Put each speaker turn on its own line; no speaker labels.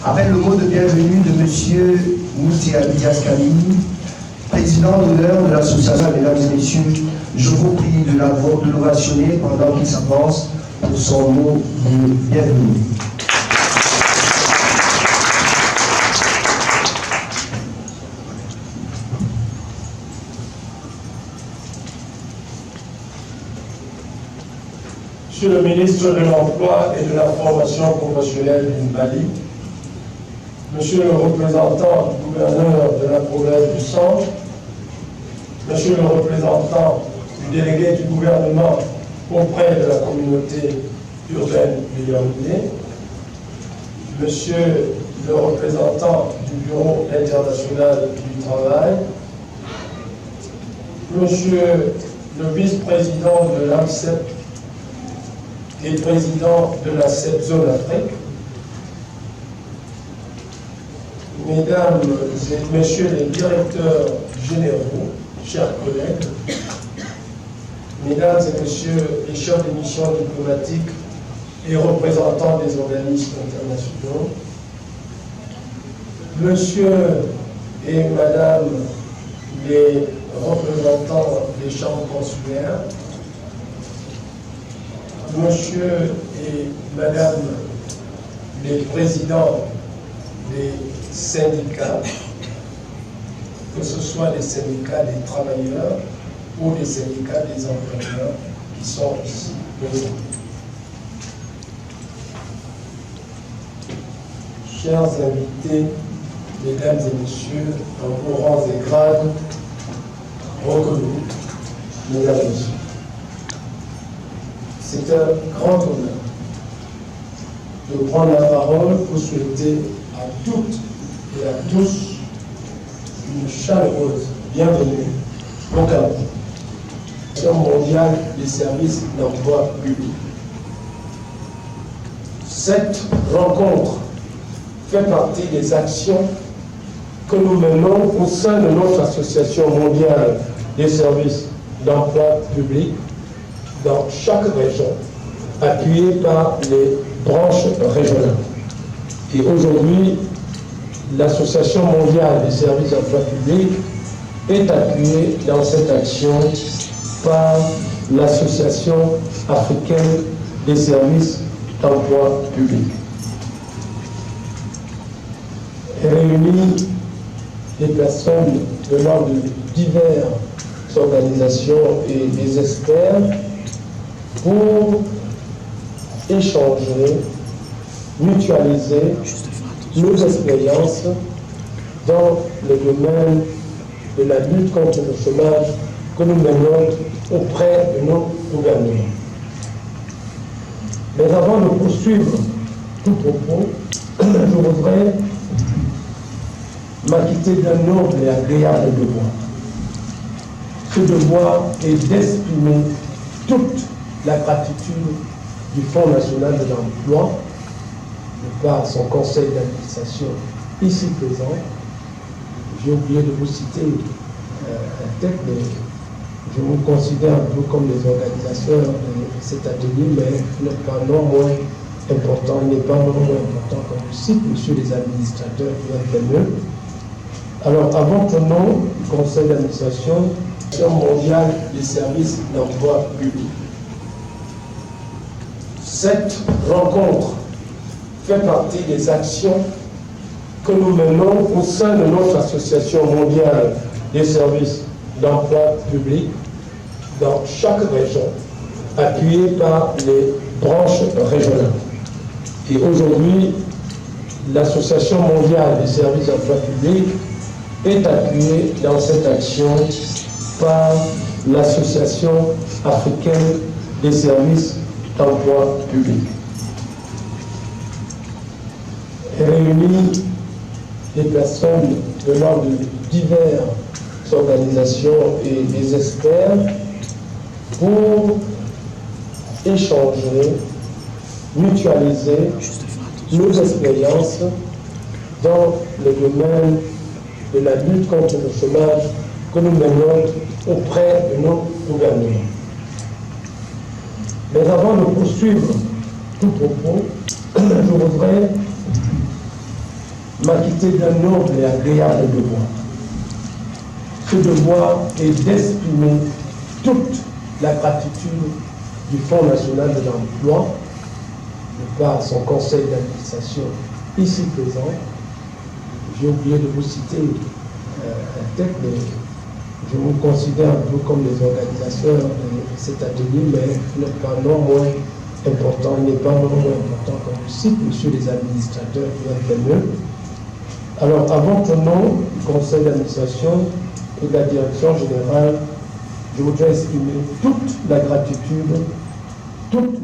Avec le mot de bienvenue de M. Mouti Abdiaskali, président d'honneur de l'association, mesdames et messieurs, je vous prie de l'ovationner pendant qu'il s'avance pour son mot de bienvenue.
Monsieur le ministre de l'Emploi et de la Formation professionnelle du Mali, Monsieur le représentant du gouverneur de la province du Centre, Monsieur le représentant du délégué du gouvernement auprès de la communauté urbaine de Yaoundé, Monsieur le représentant du Bureau international du travail, Monsieur le vice-président de l'AMCEP et président de la CEP Zone Afrique, Mesdames et Messieurs les directeurs généraux, chers collègues, Mesdames et Messieurs les chefs de mission diplomatiques et représentants des organismes internationaux, Monsieur et Madame les représentants des chambres consulaires, Monsieur et Madame les présidents des syndicats, que ce soit les syndicats des travailleurs ou les syndicats des employeurs qui sont ici présents. Chers invités, mesdames et messieurs, en vos rangs et grades, reconnus, mesdames et messieurs. C'est un grand honneur de prendre la parole pour souhaiter à toutes et à tous une chaleureuse bienvenue au Cameroun, mondiale des services d'emploi public. Cette rencontre fait partie des actions que nous menons au sein de notre Association mondiale des services d'emploi public dans chaque région, appuyée par les branches régionales. Et aujourd'hui, l'Association mondiale des services d'emploi public est appuyée dans cette action par l'Association africaine des services d'emploi public. Elle réunit des personnes venant de diverses organisations et des experts pour échanger, mutualiser nos expériences dans le domaine de la lutte contre le chômage que nous menons auprès de nos gouvernements. Mais avant de poursuivre tout propos, je voudrais m'acquitter d'un noble et agréable devoir. Ce devoir est d'exprimer toute la gratitude du Fonds national de l'emploi, de par son conseil d'administration ici présent. J'ai oublié de vous citer un texte, mais je vous considère un peu comme les organisateurs de cet atelier, mais il n'est pas non moins important, comme le cite, monsieur les administrateurs du FME. Alors, à votre nom, du conseil d'administration, mondiale des services d'emploi public. Cette rencontre fait partie des actions que nous menons au sein de notre Association mondiale des services d'emploi public dans chaque région, appuyée par les branches régionales. Et aujourd'hui, l'Association mondiale des services d'emploi public est appuyée dans cette action par l'Association africaine des services d'emploi public. Elle réunit des personnes venant de diverses organisations et des experts pour échanger, mutualiser nos expériences dans le domaine de la lutte contre le chômage que nous menons auprès de nos gouvernements. Mais avant de poursuivre tout propos, je voudrais m'acquitter d'un noble et agréable devoir. Ce devoir est d'exprimer toute la gratitude du Fonds national de l'emploi, de par son conseil d'administration ici présent. J'ai oublié de vous citer un texte, mais je vous considère un peu comme les organisateurs de cet atelier, mais il n'est pas non moins important, il n'est pas non moins important comme je cite, monsieur les administrateurs du FME. Alors, à votre nom, du conseil d'administration et de la direction générale, je voudrais exprimer toute la gratitude, toute